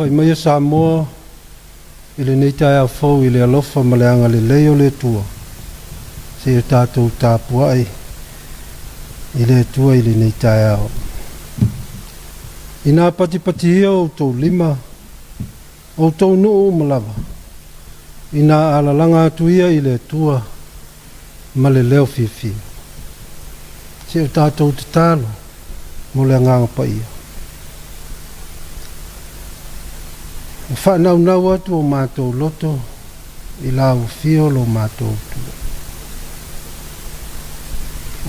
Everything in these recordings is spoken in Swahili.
fai mai sa mo ile nei tai fo ile alofa maleanga le leo le tua se tatou tapua ai ile tua ile nei tai ao ina pati o to lima o to no malava ina alalanga tuia ile tua male leo fifi se tatou talo mo le nganga pa ia fa nau atu o mātou loto i lau fio lo mātou tu.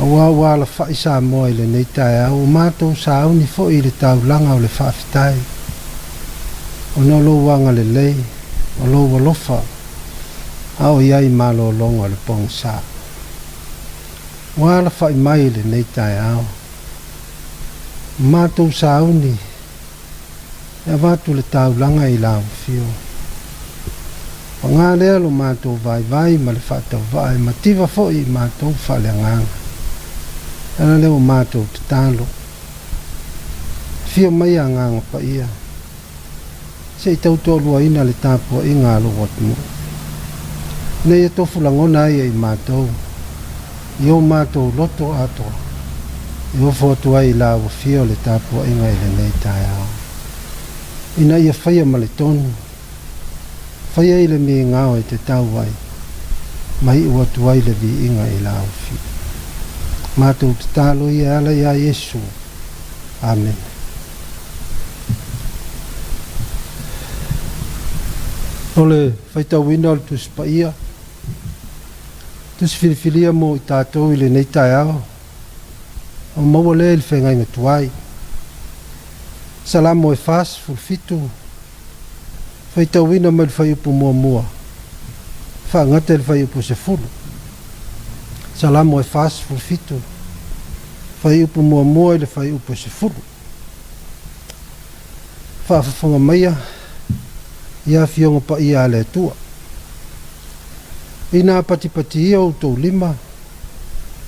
Awa la fa isa moa i le nei tae au o mātou sa au ni fo i le tau langa o le whaafitai. O no lo wanga le lei, o lo walofa, au iai malo longa le pong sa. Wa la fa i mai le nei tae au. Mātou sa au ni e watu le tau langa i lau fio. O ngā lea lo mātou vai ma le whatau vai, ma tiva fo i mātou whale nganga. Ana leo mātou te talo. Fio mai a nganga pa ia. Se i tau tōlua ina le tāpua i ngā lo watu. Nei e tofu langona ia i mātou. I o mātou loto atoa. I o fotua i lau fio le tāpua i ngā i le nei tai au. Ina ia whaia ma le tonu. Whaia i le mi ngāo e te tau wai. Mai ua tuai le vi inga i lau fi. Mātou te talo i ala i a Yesu. Amen. Ole whaitau wina o le tus pa ia. Tus filifilia mo i tātou i le nei tai ao. O maua le il whengai me tuai. Salamo e fas fulfitu. Fai tauina mai fai upu mua. Fa ngata il fai upu se fulu. Salamo e fas fulfitu. Fai upu mua il fai upu se fulu. Fa fafonga maia. Ia fionga pa ia le tua. Ina pati ia o tau lima.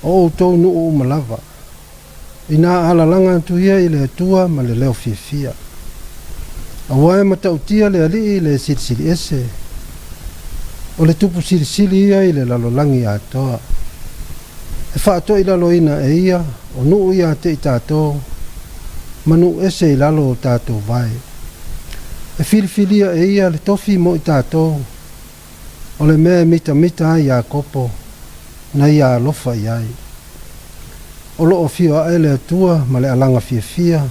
O tau nu o malava. Ina alalanga tu ia i le tua ma le leo fia. Awae matautia le ali i le silisili ese. O le tupu silisili ia i le lalolangi atoa. E whaato i lalo ina e ia, o nuu ia te i tātou. Manu ese i lalo o tātou vai. E filifilia e ia le tofi mo i tātou. O le mea mita ai a kopo, na ia alofa iai. O loo fio a ele atua ma le alanga fia.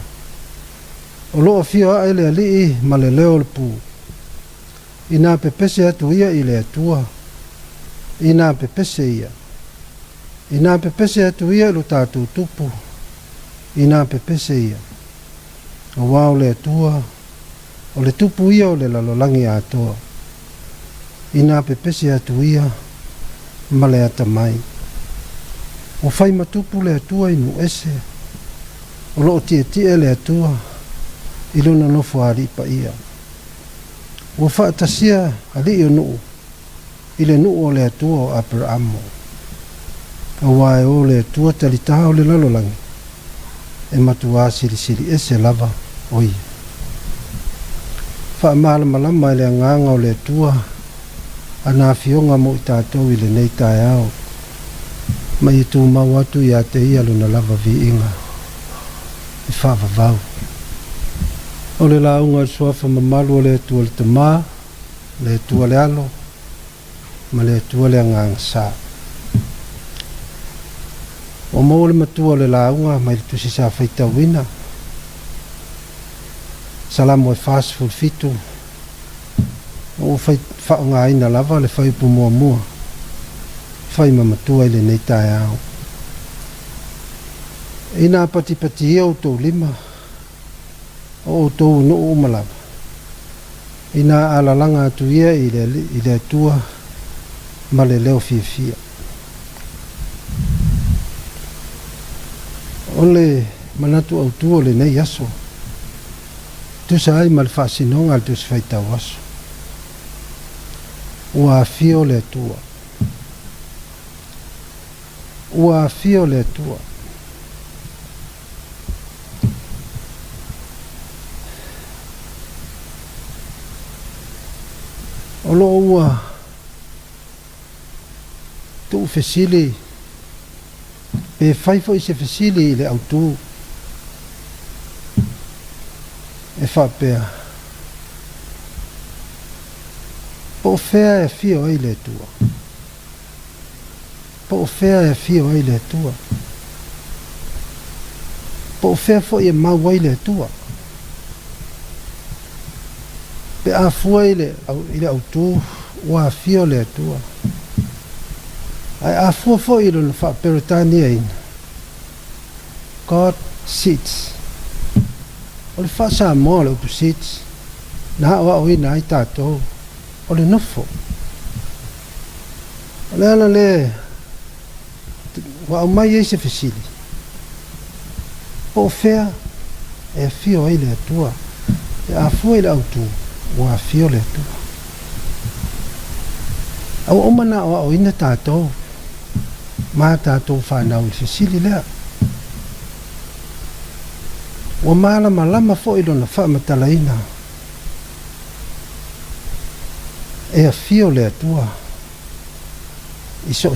O loo fio a ele alii ma le leo le pu. Ina pepese atu ia i le atua. Ina pepese ia. Ina pepese atu ia lo tātou tupu. Ina pepese ia. O wao le atua. O le tupu ia o le lalolangi atoa. Ina pepese atu ia ma le atamai. O fai matupu le atua inu ese. O loo tie le atua. Iluna nofu a ripa ia. O whaatasia a li o nuu. Ile nuu o le atua o Abrahamo. O wae o le atua talitaha o le lalolangi. E matua siri ese lava o ia. Wha malama le nganga o le atua. Ana fionga mo i tātou i le nei tai au. Mai tu mau atu ia te ia luna lava vi inga. I whaavavau. O le launga suafa mamalu o le atua le tamā, le atua le alo, ma le atua le anganga sā. O mau le matua le launga, mai le tusi sa whaita wina. Salamo e fast food fitu. O whaonga aina lava le whaipu mua. Whai mamatua i le nei tai au. Ina pati ia o tau lima. O tau no o malava. Ina alalanga atu ia i le atua ma le leo fia. O le manatu au tua le nei aso. Tusa ai ma le whaasinonga al tusi whaitau aso. Ua fio le atua. Ua fio le atua. o lo ua tu fesili pe fai fo se fesili le autu e fa pe po fea e fio ai le tua po fea e fio ai le tua po fea fo e mau ai le tua pe a foi le autu wa fio le tua ai a fo i lo fa peritania in God sits o le fa sa mo le tu sits na wa o ina i tato o le nofo o le ala le wa o mai se fesili po fea e fio ai le tua e a foi le autu wa fio le tua au o mana o ina tato ma tato fa na o fesili le o mala malama fo i lona fa matalaina e a fio le tua i so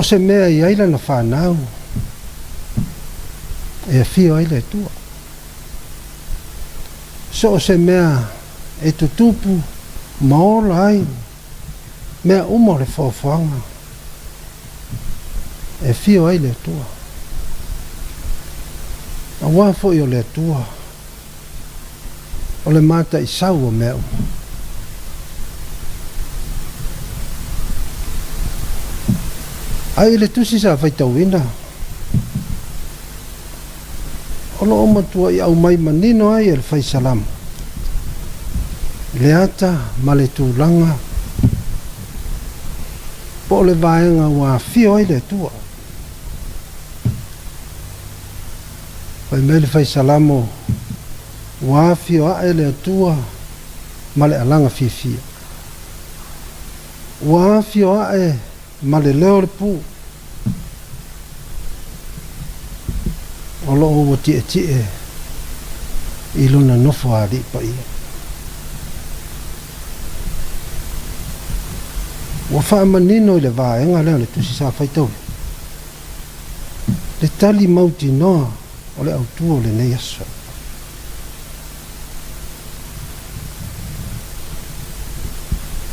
se mea i aila na fa nau e a fio ai le tua so se mea e tutupu maola ai mea umo le fofoanga e fio ai le tua a wā fo i o le tua o le mata i sau o mea ai le tusi sa faitauina o lo matua i au mai manino ai e le faisalam le ata ma le tūlanga po le vaenga wā fio ai le tua pai me le faisalamo wā fio ai le tua ma le alanga fifia wā fio ai ma le leo le pu o lo o tie i lona nofo ali pa ia wa fa manino le vaenga le tusi sa faitau le tali mauti no o le autu o le nei aso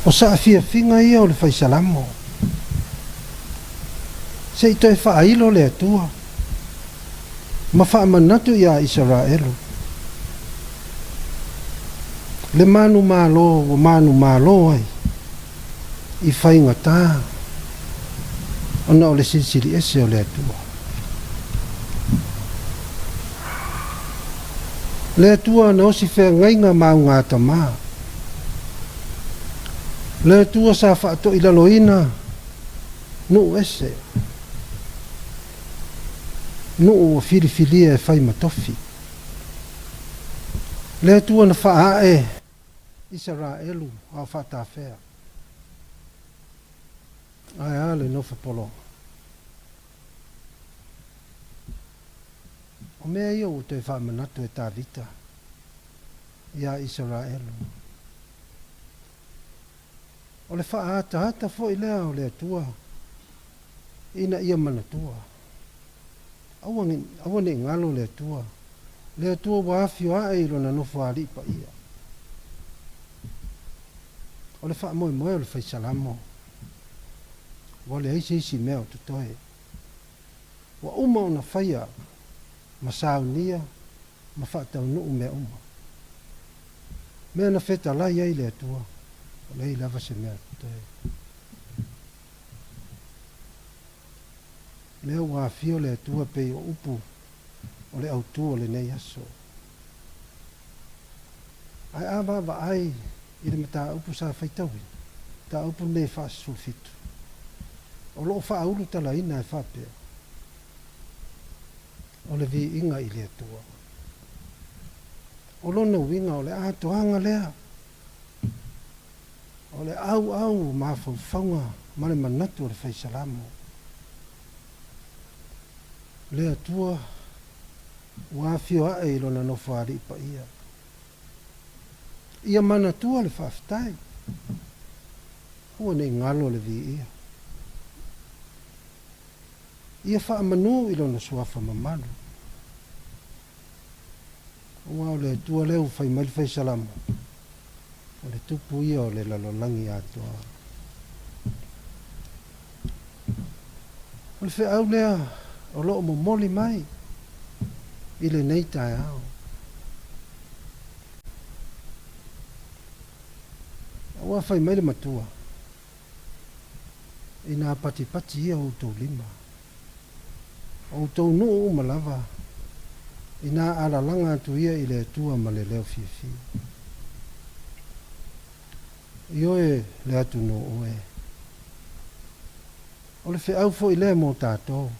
o sa fia finga ia o le faisalamo se i toi fa ailo le atua ma fa manatu ia Israelu le manu malo ai i fainga tā ona o le sisiri ese o le atua le atua na osi whea ngainga maunga tama le atua sa whaato i laloina nuu ese nuu o filifilia e whai matofi le atua na whaae Israelu au whaatawhea ai ale no fa polo o mea ia o te whamanatu e tā vita ia Israelu o le whaata fo i lea o le atua ina ia manatua awane ngalo le atua wafio a e lona no whaari pa ia o le wha moe o le whaisalamo wale aise isi mea o tutoe wa uma o na whaia ma saunia ma whaatau nuu mea uma mea na wheta lai ai le atua o lei lava se mea tutoe lea wafio le atua pei o upu o le autu o le nei aso ai awa ai i le mata upu sa whaitaui ta upu nei whaasulfitu o loo whaaulu tala ina e whapea o le vi inga i le atua o lona winga o le atoanga lea o le au ma whauwhaunga ma le manatu o le whaisalamo le atua wafio ae lona no whaari pa ia ia manatua le whaafitai. Hua nei ngalo le vi ia. Ia whaamanu ilo na suafa mamalu. Ua o le tua leo whai mali whai salama. O le tupu ia o le lalolangi atua. O le whiau lea o loo mo moli mai. Ile nei tae au. Ua whai mai le matua. Ina pati ia o tau lima. O tau nuu malava. Ina ala langa atu ia i le atua ma le leo fifi. Ioe le atu no oe. O le whiau fo i le mo tātou.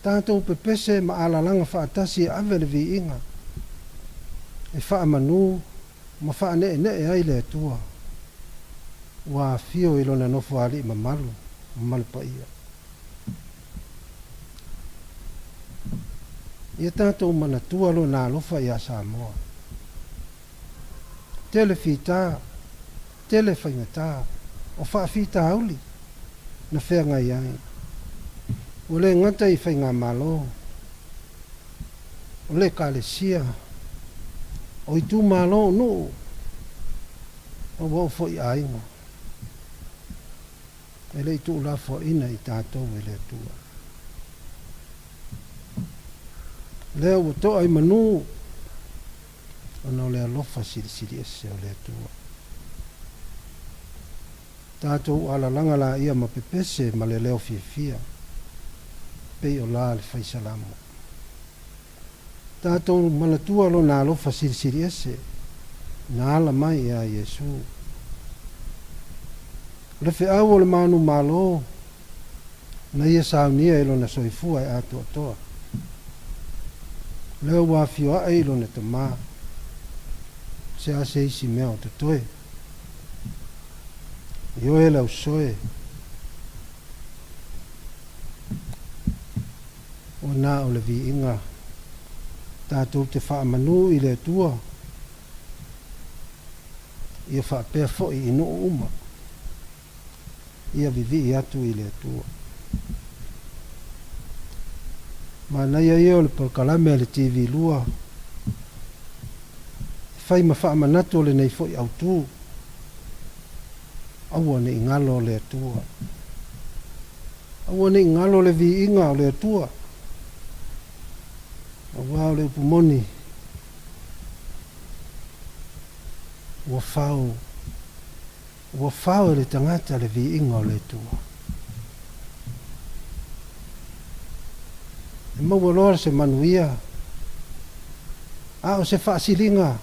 Tātou pepese ma ala langa whaatasi ave le vi inga. E wha manu ma wha ne ai le atua. Wa fio i lona nofo ali ma malu. Malu pa ia. Ia tātou manatua lo nā lofa ia Samoa. Tele fita, tele whaingata, o wha fita auli, na whea ngai ai. O le ngata i whainga malo, o le kalesia, o i tū malo no, o wau fo i ainga. E le i tū la fo ina i tātou e le tua. Leo o toa i manu ana o le alofa siri ese o le atua. Tātou ala langa la ia ma pepese ma le leo fia pei o la le whaisalamo. Tātou manatua lo na alofa siri ese na ala mai a Yesu. Le whiau o le manu malo na ia saunia ilo na soifua e atua toa. Leo wa fioa e ilo ne te maa. Se a se isi mea o te toe. Io e lau soe. O nā o le vi inga. Tātou te wha manu i le tua. Ia wha pēr fo i ino uma. Ia vivi i atu i le tua. Ma nai ai o le palkalame le TV lua. Fai ma wha manatu le nei fo i autu. Aua ne ingalo le atua. Aua ne ingalo le vi inga o le atua. Aua o le upumoni. Ua whao le tangata le vi inga o le atua. E maua loa se manuia. A o se whaasilinga.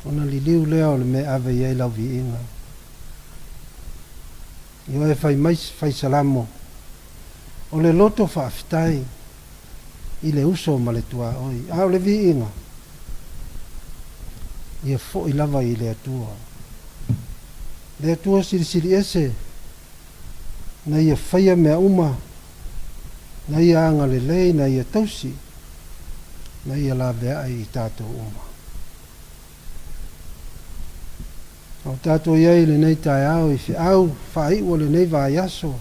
Ona liliu lea o le me ave iei lau vi inga. Io e fai salamo. O le loto whaafitai. I le uso ma le tua oi. A o le vi inga. Ia fo i lava i le atua. Le atua siri ese. Na ia whaia mea uma. Na ia anga le lei, na ia tausi. Na ia la vea i tātou uma. O tātou iei le nei tai au i fi au, whai ua le nei vai aso.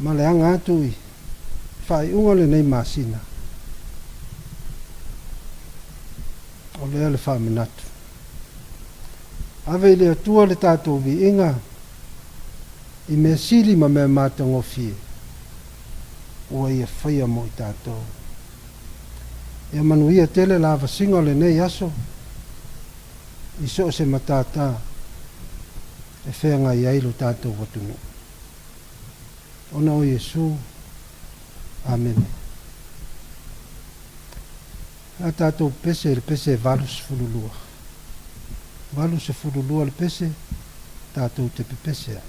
Ma le anga atu i, whai unga le nei masina. O lea le whaminatu. Ave le atua le tātou vi inga, i mea sili ma mea mātango fie. Ua ia whaia mo i tātou. Ia manuia tele la vasinga le nei aso. I so se matata e whenga i ailu tātou watunu. Ona o Yesu. Amen. A tātou pese, le pese valus fululua. Valus fululua le pese, tātou te pepese.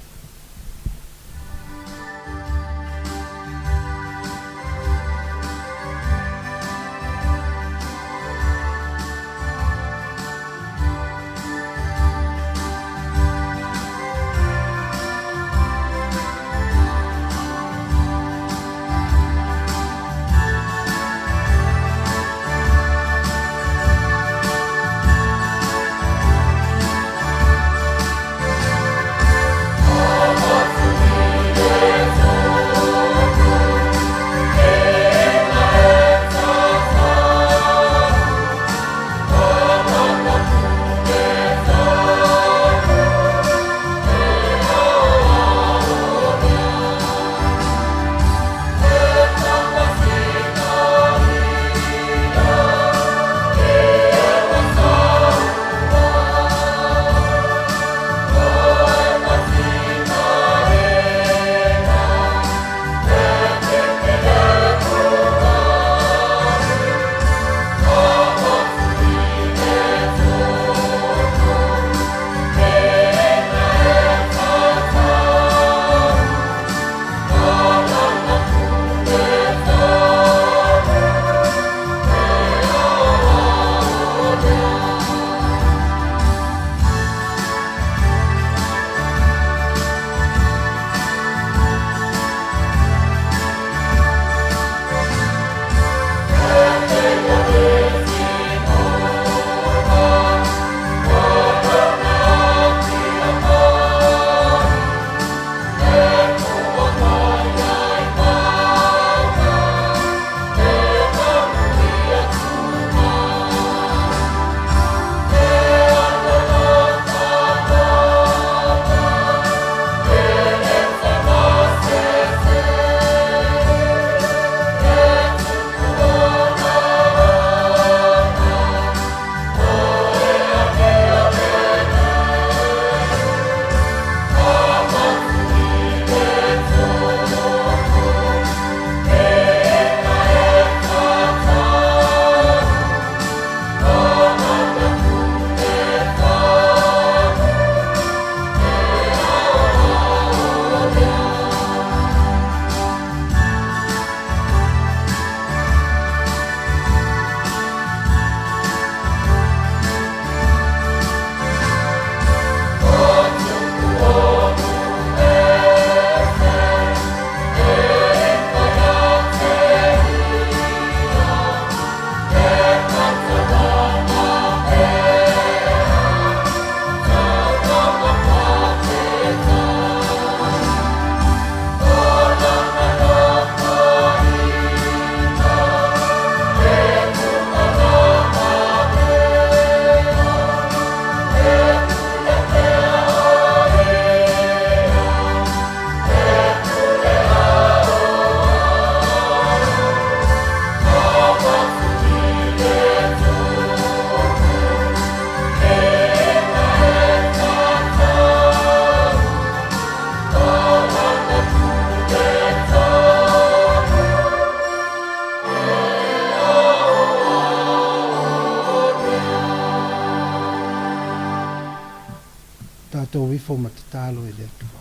mātou ifo matatalo e le atua.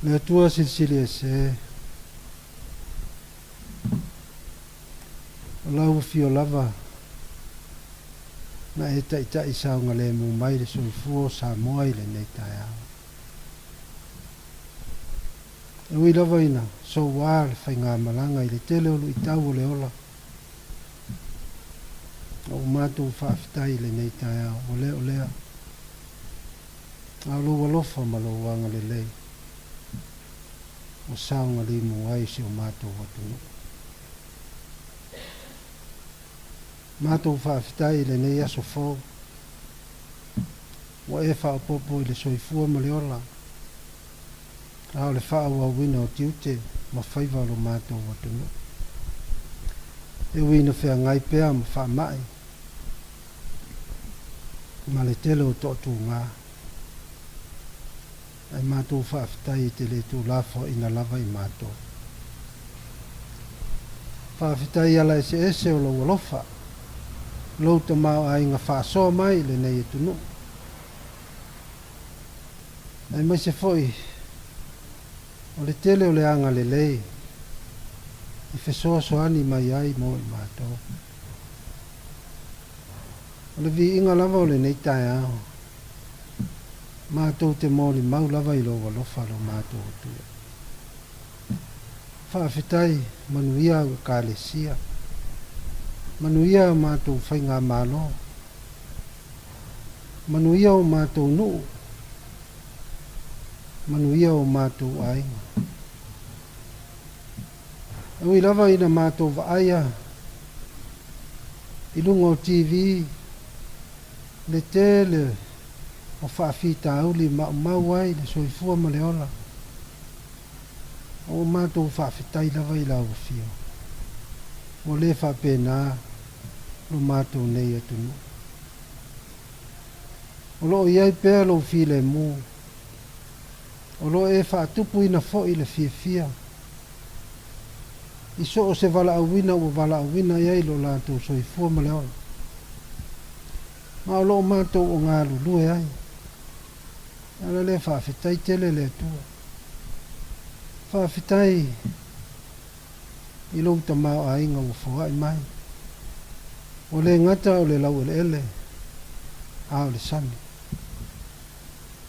Le atua silsili e se lau fio lava na e tai saunga le mu mai le soifuo sa moai le nei tai au. E ui lava ina so wā le whai ngā malanga i le tele olu i tau o le ola. O mātou whaafitai le nei tai au o lea. A lo walofa ma lo wanga le lei. O saunga li mu ai si o mātou watunu. Mātou whaafitai le nei aso fō. Wa e whaapopo i le soifua ma le ola. A le whaau au wina o tiute ma whaiva lo mātou watunu. E wina whea ngai pēa ma wha mai. Ma le tele o tōtu ngā. Ai mātou whaafitai te le tū lafo ina lava i mātou. Whaafitai ala ese o lo walofa. Lou ta mau ai ngā whaasoa mai le nei e tunu. Ai mai se foi. O le tele o le anga le lei. I whesoa soani mai ai mo i mātou. O le vi inga lava o le nei tai au. Mātou te mōli mau lava i lo walofa lo mātou o tua. Whaafitai manuia o ka le sia. Manuia o mātou whai ngā mālo. Manuia o mātou nuu. Manuia o mātou ainga. Ui lava ina mātou waaia. I lunga o TV. Le tele. O whaafita auli mau ai le soifua ma le ola. O mātou whaafitai lava i lau fio. O le whaapena lo mātou nei atunu. O lo iai pēr lo file mū. O lo e whaatupu ina fo i le fia. I so o se wala awina o wala awina iai lo lātou soifua ma le ola. Ma o lo mātou o ngā lulue ai. Ala le whaafitai tele le tua. Whaafitai i louta mau a inga o whua i mai. O le ngata o le lau ele. A o le sami.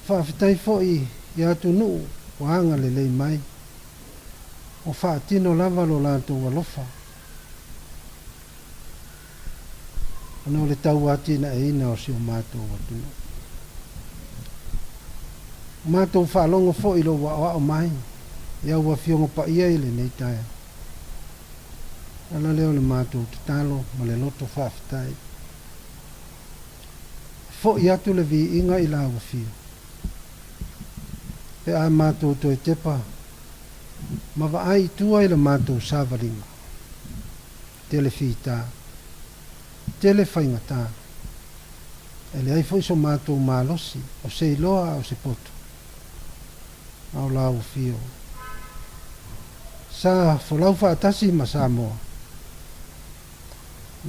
Whaafitai fo i atu nuu o anga le lei mai. O whaatino lava lo lātou alofa. Ano le tau atina e ina o si o mātou watunu. Mātou whaalongo fo i lo wa o mai. Ia ua fionga pa ia i le nei taia. Ala leo le mātou ki talo ma le loto whaafitai. Fo i atu le vi inga i la ua fio. Pe a mātou to e tepa. Ma wa ai tua i le mātou sāwaringa. Tele whita. Tele whaingata. E le ai fo iso mātou mālosi. O se iloa o se poto. Au lau fio. Sa folau whaatasi ma sa moa.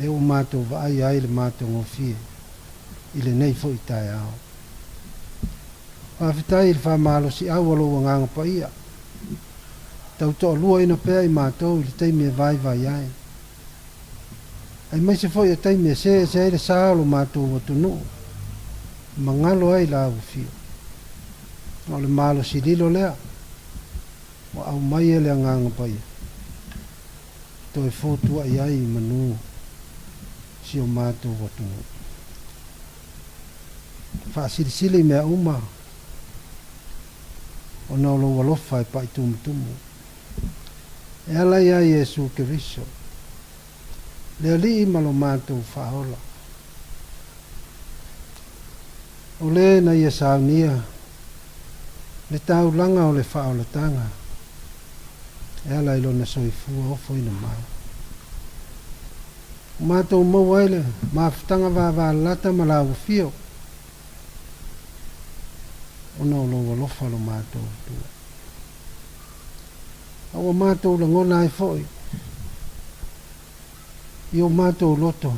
Le o mātou wa ai le mātou ngofie. I le nei fo i tai au. Whaafitai i le whaamālosi au alo wa nganga pa ia. Tau toa lua ina pēa i mātou i le teimi e vai ai. Ai mai se foi e teimi e se le sālo mātou wa tunu. Mangalo ai la au fio. O le malo si lilo lea. O au mai e le anganga pa ia. To e fotu ai ai manu. Si o mātou wa tunu. Whaasilisili mea uma. O na lo walofa e pai tumutumu. E ala ia Yesu Keriso. Le ali malo mātou whaola. O le na ia saunia. Le tau langa o le whaola tanga. E ala ilo na soifua ofo ina mai. O mātou mauaile. Mafutanga wa lata malau fio. O na lo walofa lo mātou tua. O mātou la ngona ai foi. I o mātou loto.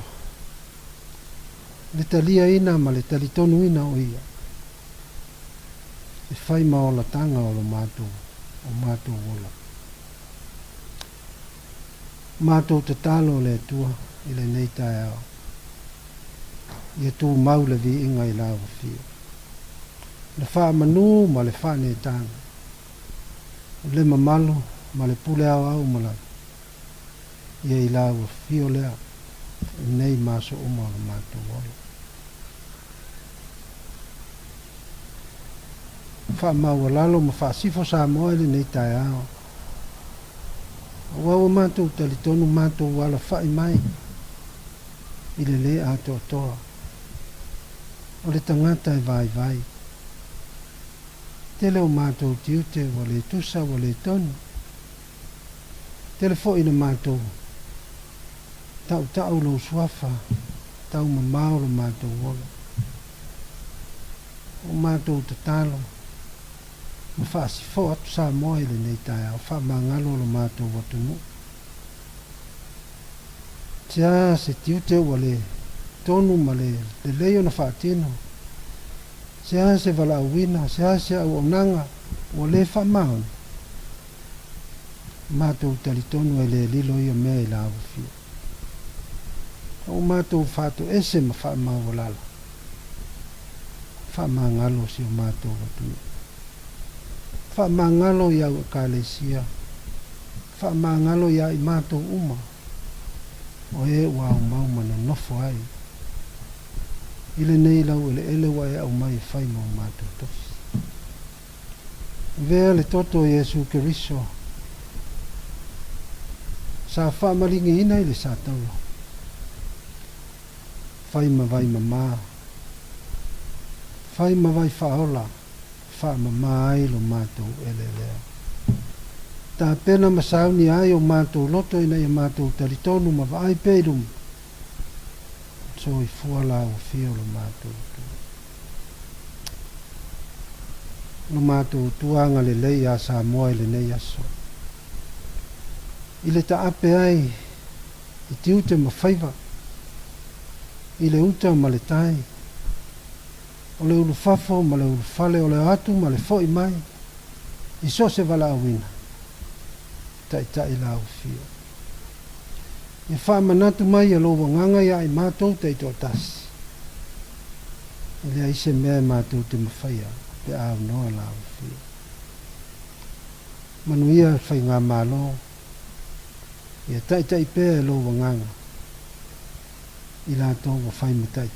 le talia ina ma le talitonu ina o ia. E whai maola tanga o lo mātou ola. Mātou te talo le tua i le nei tae ao. Ia tū mau le vi inga i lau fio. Le wha manu ma le wha ne tanga. Le mamalu ma le pule au ma ia i lau fio lea. Nei maso uma o mātou ola. Wha mau lalo ma wha sifo sa moa le nei tae ao. Wawa mātou talitonu mātou wala whai mai. I le ato toa. O le tangata e vai. Te leo mātou tiute wa le tusa wa le tonu. Te le fo ina mātou. Tau lo suafa. Tau mamao lo mātou wala. O mātou te talo. Ma wha si fo atu sa moa ile nei tae au. Wha mangalo lo mātou watunu. Tia se tiute wa le tonu ma le leo na wha tino. Tia se wala awina. Tia se au onanga. Wa le wha maon. Mātou talitonu e le lilo ia mea i la awu fio. O mātou whātu ese ma wha mau lala. Wha mangalo si o mātou watunu. Wha mangalo ia ua kālesia. Wha mangalo ia i mātou uma. O e ua au mau mana nofo ai. Ile nei lau ele wa e au mai whai mau mātou tofi. Vea le toto Jesu Keriso. Sa wha maringi ina ile sa tau. Whai ma vai mama. Whai ma vai whaola. Wha mama ai lo mātou ele lea. Tā pena masauni ai o mātou loto ina i mātou talitonu ma vai peirum. So i fuala o fio lo mātou. Lo mātou tuanga le lei a sa moa le nei aso. I le ta ape ai i tiute ma whaiva. I le uta ma le tai. O le ulu fafo ma le ulu fale o le atu ma le foi mai. I so se wala awina. Tai la o fio. I wha manatu mai a loa nganga ia i mātou te ito tasi. I lea ise mea mātou te mawhaia. Pe au noa la o fio. Manuia whai ngā mālo. Ia tai pēa loa nganga. I la tō wa whai me tai.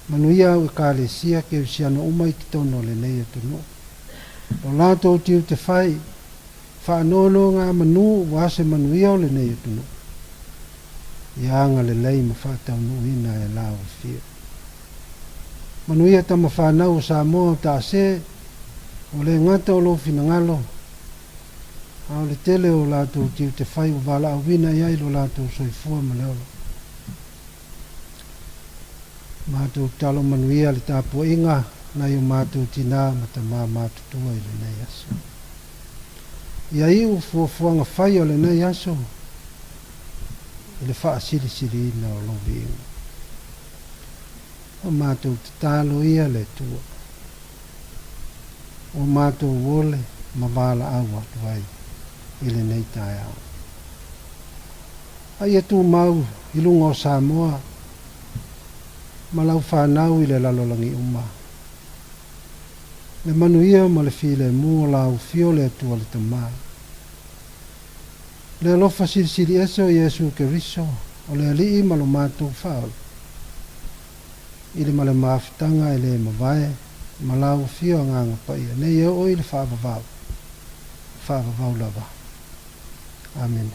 Manuia o kālesia ke usiano umai ki tono le nei atu no. O la tō tiu te whai. Whaanono ngā manu wase manuia o le nei atu no. Ianga le lei ma whātau no ina e la o fio. Manuia tama whanau sa moa ta se. O le ngata o lo fina ngalo. A o le tele o la tō tiu te whai o wala o wina iai lo la tō soifua ma leolo. Mātou talo manuia le tāpua inga na i o mātou tina ma ta mā mātou tua i le nei aso. Ia iu fuafuanga whai o le nei aso. I le wha siri ina o lovi inga. O mātou te talo ia le tua. O mātou wole ma wala awa tuai i le nei tae au. Ai atu mau i lunga o Samoa. Malau whanau i le lalolangi uma. Le manuia ma le file mua lau fio le atua le tamā. Le alofa siri ese o Jesu Keriso. O le alii ma lo mātou whaol. I le male maafitanga i le mawae. Ma lau fio nganga paia. Nei e o i le whaavavau. Whaavavau lava. Amen.